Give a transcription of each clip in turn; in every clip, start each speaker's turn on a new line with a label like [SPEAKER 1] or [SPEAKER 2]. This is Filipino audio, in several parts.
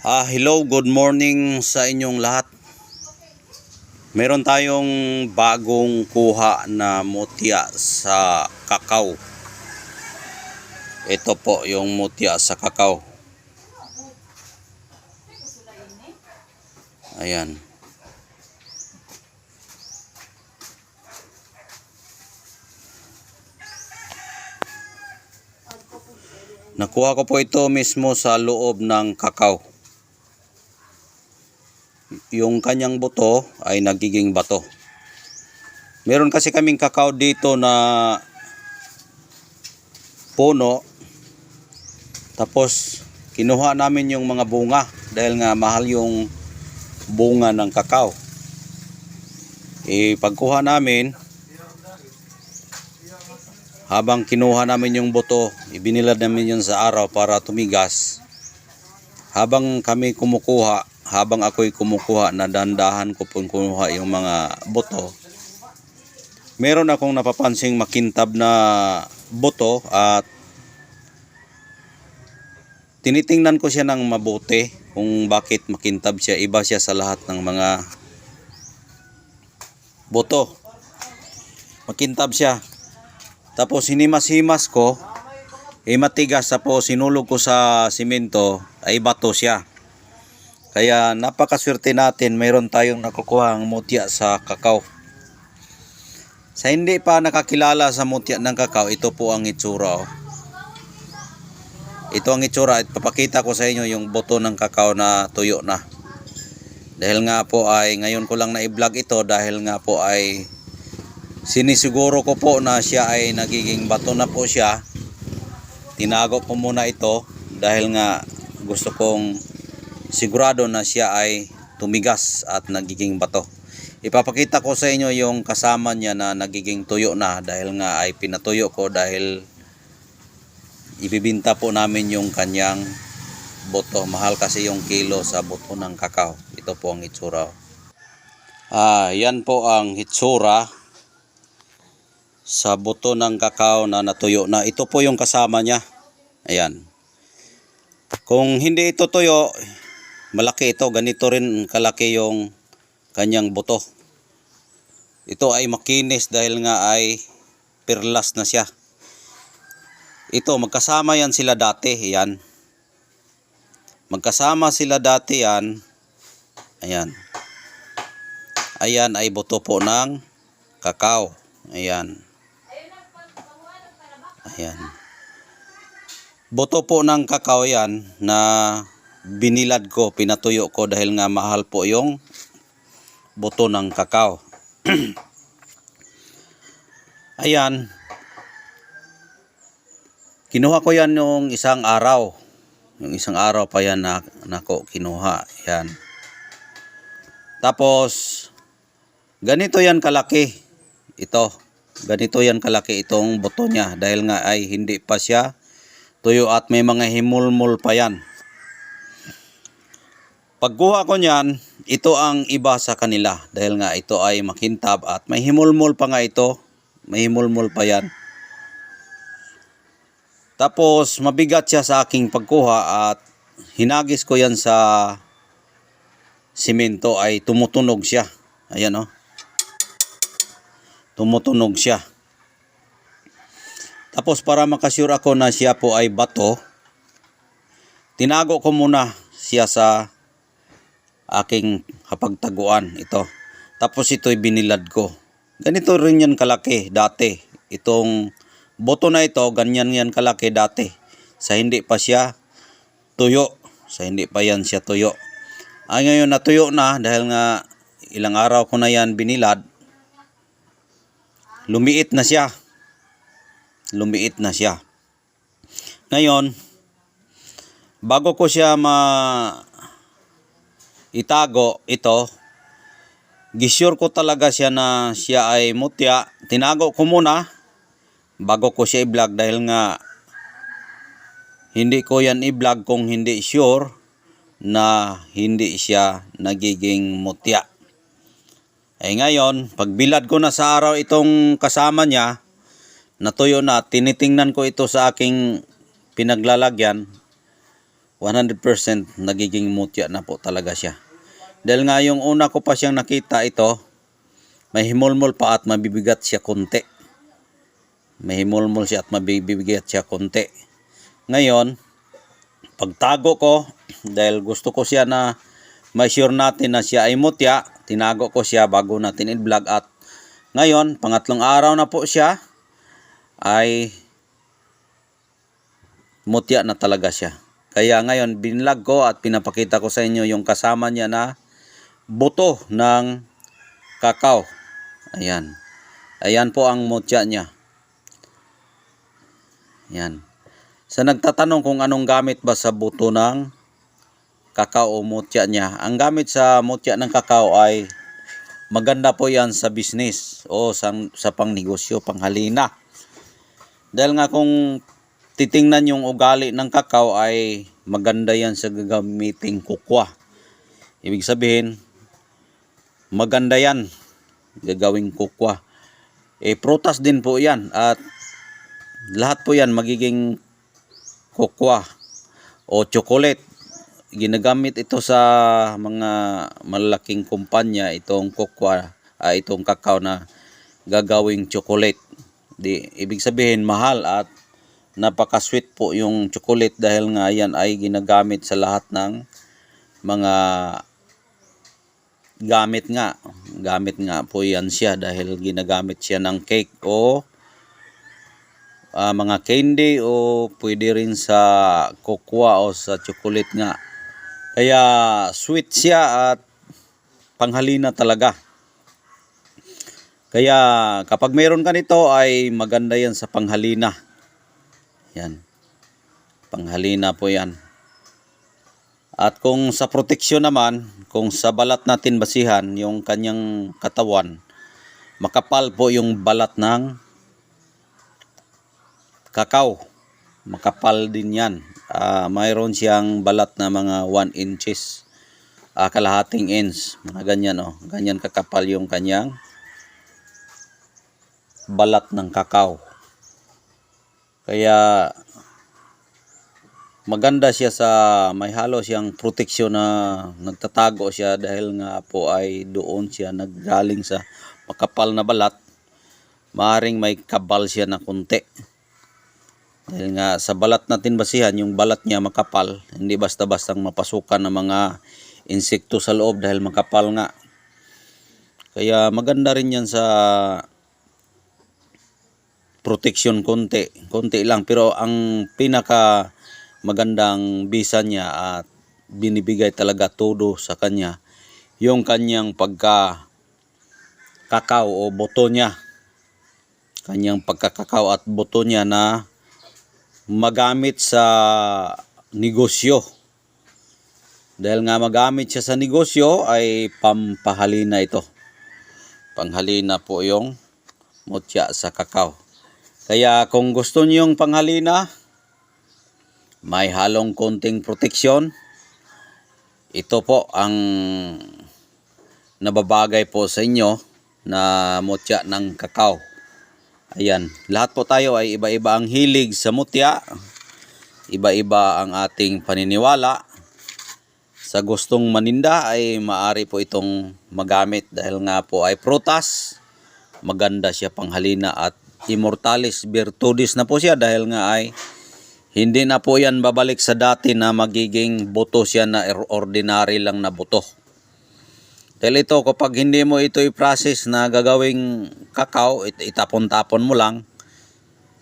[SPEAKER 1] Hello, good morning sa inyong lahat. Meron tayong bagong kuha na mutya sa kakao. Ito po yung mutya sa kakao. Ayan. Nakuha ko po ito mismo sa loob ng kakao. Yung kanyang buto ay nagiging bato. Meron kasi kaming kakao dito na puno. Tapos kinuha namin yung mga bunga dahil nga mahal yung bunga ng kakao. Pagkuha namin, habang kinuha namin yung buto, ibinilad namin yun sa araw para tumigas. Habang kami kumukuha, habang ako'y kumukuha, na dandahan ko po kumuha yung mga buto, meron akong napapansing makintab na buto at tinitingnan ko siya ng mabuti kung bakit makintab siya. Iba siya sa lahat ng mga buto. Makintab siya. Tapos hinimas-himas ko, matigas. Tapos sinulog ko sa simento, ay bato siya. Kaya napakaswerte natin, mayroon tayong nakukuhang mutya sa kakao. Sa hindi pa nakakilala sa mutya ng kakao, ito po ang itsura. Ito ang itsura. Papakita ko sa inyo yung buto ng kakao na tuyo na. Dahil nga po ay ngayon ko lang na i-vlog ito, dahil nga po ay sinisiguro ko po na siya ay nagiging bato na po siya. Tinago ko muna ito dahil nga gusto kong sigurado na siya ay tumigas at nagiging bato. Ipapakita ko sa inyo yung kasama niya na nagiging tuyo na, dahil nga ay pinatuyo ko dahil ibibinta po namin yung kanyang buto. Mahal kasi yung kilo sa buto ng kakao. Ito po ang itsura. Yan po ang itsura sa buto ng kakao na natuyo na. Ito po yung kasama niya. Ayan. Kung hindi ito tuyo, malaki ito. Ganito rin kalaki yung kanyang buto. Ito ay makinis dahil nga ay perlas na siya. Ito, magkasama yan sila dati. Ayan. Magkasama sila dati yan. Ayan. Ayan ay buto po ng kakao. Ayan. Ayan. Buto po ng kakao yan na binilad ko, pinatuyo ko dahil nga mahal po yung buto ng kakao. Ayan. Kinuha ko yan yung isang araw. Yung isang araw pa yan na nako kinuha. Ayan. Tapos ganito yan kalaki. Ito. Ganito yan kalaki itong buto niya dahil nga ay hindi pa siya tuyo at may mga himulmul pa yan. Pagkuha ko niyan, ito ang iba sa kanila dahil nga ito ay makintab at may himulmul pa nga ito. May himulmul pa yan. Tapos mabigat siya sa aking pagkuha at hinagis ko yan sa simento, ay tumutunog siya. Ayan o. Tumutunog siya. Tapos para makasure ako na siya po ay bato, tinago ko muna siya sa aking hapagtaguan. Ito. Tapos ito'y binilad ko. Ganito rin yan kalaki dati. Itong buto na ito, ganyan yan kalaki dati. Sa hindi pa siya tuyo. Sa hindi pa yan siya tuyo. Ay ngayon natuyo na dahil nga ilang araw ko na yan binilad. Lumiit na siya. Lumiit na siya. Ngayon, bago ko siya itago ito, gisure ko talaga siya na siya ay mutya. Tinago ko muna bago ko siya i-vlog dahil nga hindi ko yan i-vlog kung hindi sure na hindi siya nagiging mutya. Ngayon, pagbilad ko na sa araw itong kasama niya, natuyo na, tinitingnan ko ito sa aking pinaglalagyan. 100% nagiging mutya na po talaga siya. Dahil nga yung una ko pa siyang nakita ito, may himulmol pa at mabibigat siya konti. May himulmol siya at mabibigat siya konti. Ngayon, pagtago ko, dahil gusto ko siya na ma-sure natin na siya ay mutya, tinago ko siya bago natin i-vlog at ngayon, pangatlong araw na po siya ay mutya na talaga siya. Kaya ngayon, binlog ko at pinapakita ko sa inyo yung kasama niya na buto ng kakao. Ayan. Ayan po ang mutya niya. Ayan. Sa nagtatanong kung anong gamit ba sa buto ng kakao o mutya niya. Ang gamit sa mutya ng kakao ay maganda po yan sa business o sa pangnegosyo, panghalina. Dahil nga kung titingnan yung ugali ng kakao ay maganda yan sa gagamiting kukwa. Ibig sabihin, maganda yan gagawing kukwa. Prutas din po yan at lahat po yan magiging kukwa o chocolate. Ginagamit ito sa mga malaking kumpanya itong kokwa, itong kakao na gagawing chocolate. Ibig sabihin mahal at napaka-sweet po yung chocolate dahil nga yan ay ginagamit sa lahat ng mga gamit nga po yan siya dahil ginagamit siya ng cake o mga candy o pwede rin sa kokwa o sa chocolate nga. Kaya sweet siya at panghalina talaga. Kaya kapag mayroon ka nito ay maganda yan sa panghalina. Yan. Panghalina po yan. At kung sa proteksyon naman, kung sa balat natin basihan yung kanyang katawan, makapal po yung balat ng kakao. Makapal din yan. Mayroon siyang balat na mga 1 inches, kalahating inch, mga ganyan ganyan kakapal yung kanyang balat ng kakao. Kaya maganda siya sa may halo siyang proteksyon na nagtatago siya dahil nga po ay doon siya naggaling sa makapal na balat. Maaring may kabal siya na kunti. Dahil nga sa balat natin basihan, yung balat niya makapal, hindi basta-bastang mapasukan ng mga insekto sa loob dahil makapal nga. Kaya maganda rin yan sa protection konti lang. Pero ang pinaka magandang bisa niya at binibigay talaga todo sa kanya, yung kanyang pagka-kakao o buto niya. Kanyang pagkakakao at buto niya na magamit sa negosyo. Dahil nga magamit siya sa negosyo ay pampahalina ito. Panghalina po yung mutya sa kakao. Kaya kung gusto niyo yung panghalina, may halong konting proteksyon. Ito po ang nababagay po sa inyo na mutya ng kakao. Ayan, lahat po tayo ay iba-iba ang hilig sa mutya. Iba-iba ang ating paniniwala. Sa gustong maninda ay maaari po itong magamit dahil nga po ay prutas. Maganda siya panghalina at immortalis virtutis na po siya dahil nga ay hindi na po yan babalik sa dati na magiging buto siya na ordinary lang na buto. Dahil ito, kapag hindi mo ito i-process na gagawing kakao, itapon-tapon mo lang.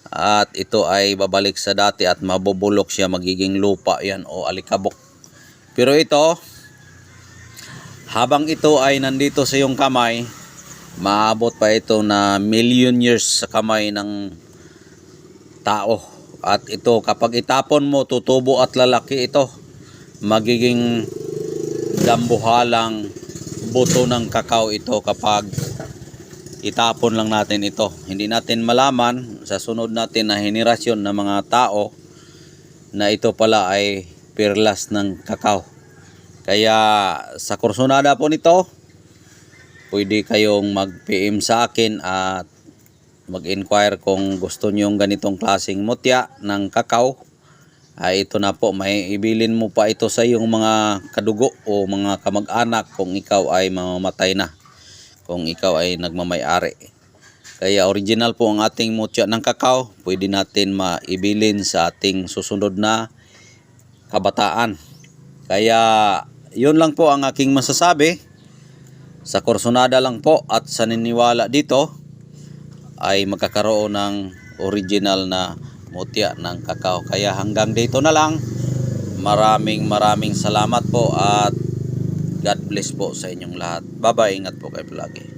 [SPEAKER 1] At ito ay babalik sa dati at mabubulok siya, magiging lupa yan o alikabok. Pero ito, habang ito ay nandito sa iyong kamay, maabot pa ito na million years sa kamay ng tao. At ito, kapag itapon mo, tutubo at lalaki ito. Magiging dambuhalang buto ng kakao ito kapag itapon lang natin ito. Hindi natin malaman sa sunod natin na henerasyon ng mga tao na ito pala ay perlas ng kakao. Kaya sa kursunada po nito, pwede kayong mag-PM sa akin at mag-inquire kung gusto nyo yung ganitong klaseng mutya ng kakao ay ito na po, may ibilin mo pa ito sa iyong mga kadugo o mga kamag-anak kung ikaw ay mamamatay na, kung ikaw ay nagmamay-ari. Kaya original po ang ating mutya ng kakao, pwede natin maibilin sa ating susunod na kabataan. Kaya yun lang po ang aking masasabi. Sa kursunada lang po at sa niniwala dito ay magkakaroon ng original na mutya ng kakao. Kaya hanggang dito na lang. Maraming salamat po at God bless po sa inyong lahat. Bye bye, ingat po kayo palagi.